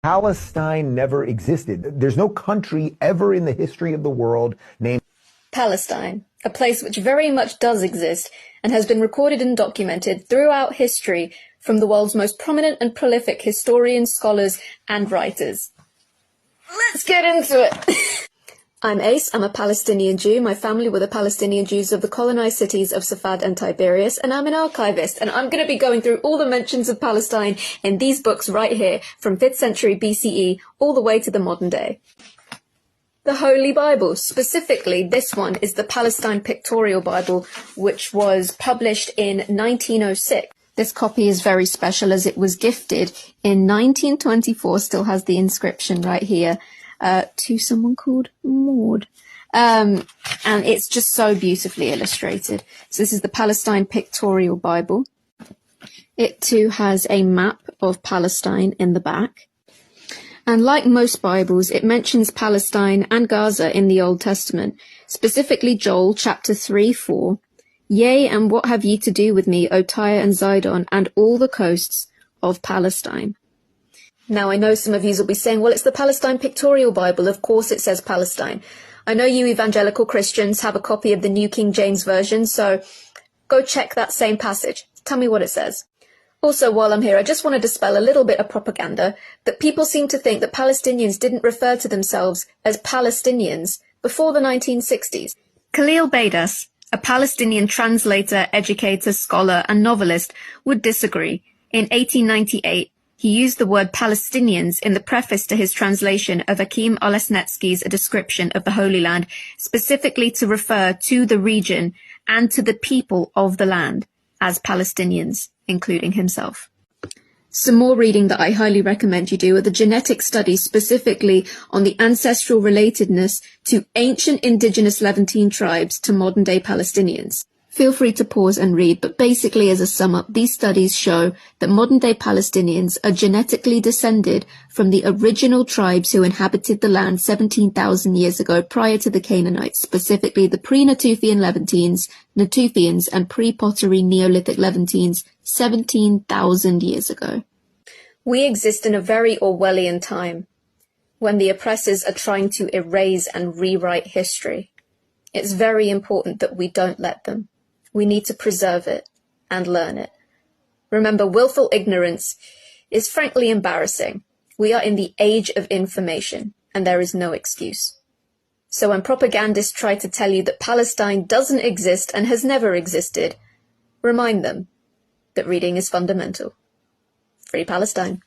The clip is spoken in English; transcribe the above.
Palestine never existed. There's no country ever in the history of the world named Palestine, a place which very much does exist and has been recorded and documented throughout history from the world's most prominent and prolific historians, scholars, and writers. Let's get into it! I'm Ace, I'm a Palestinian Jew. My family were the Palestinian Jews of the colonized cities of Safad and Tiberias, and I'm an archivist, and I'm going to be going through all the mentions of Palestine in these books right here, from 5th century BCE all the way to the modern day. The Holy Bible, specifically this one, is the Palestine Pictorial Bible, which was published in 1906. This copy is very special as it was gifted in 1924, still has the inscription right here, to someone called Maud. And it's just so beautifully illustrated. So this is the Palestine Pictorial Bible. It too has a map of Palestine in the back. And like most Bibles, it mentions Palestine and Gaza in the Old Testament, specifically Joel chapter 3:4. Yea, and what have ye to do with me, O Tyre and Zidon, and all the coasts of Palestine? Now, I know some of you will be saying, well, it's the Palestine Pictorial Bible. Of course it says Palestine. I know you evangelical Christians have a copy of the New King James Version, so go check that same passage. Tell me what it says. Also, while I'm here, I just want to dispel a little bit of propaganda that people seem to think that Palestinians didn't refer to themselves as Palestinians before the 1960s. Khalil Beidas, a Palestinian translator, educator, scholar, and novelist, would disagree. In 1898, he used the word Palestinians in the preface to his translation of Akim Olesnetsky's A Description of the Holy Land, specifically to refer to the region and to the people of the land as Palestinians, including himself. Some more reading that I highly recommend you do are the genetic studies specifically on the ancestral relatedness to ancient indigenous Levantine tribes to modern-day Palestinians. Feel free to pause and read, but basically as a sum up, these studies show that modern-day Palestinians are genetically descended from the original tribes who inhabited the land 17,000 years ago prior to the Canaanites, specifically the pre-Natufian Levantines, Natufians, and pre-pottery Neolithic Levantines 17,000 years ago. We exist in a very Orwellian time, when the oppressors are trying to erase and rewrite history. It's very important that we don't let them. We need to preserve it and learn it. Remember, willful ignorance is frankly embarrassing. We are in the age of information, and there is no excuse. So when propagandists try to tell you that Palestine doesn't exist and has never existed, remind them that reading is fundamental. Free Palestine.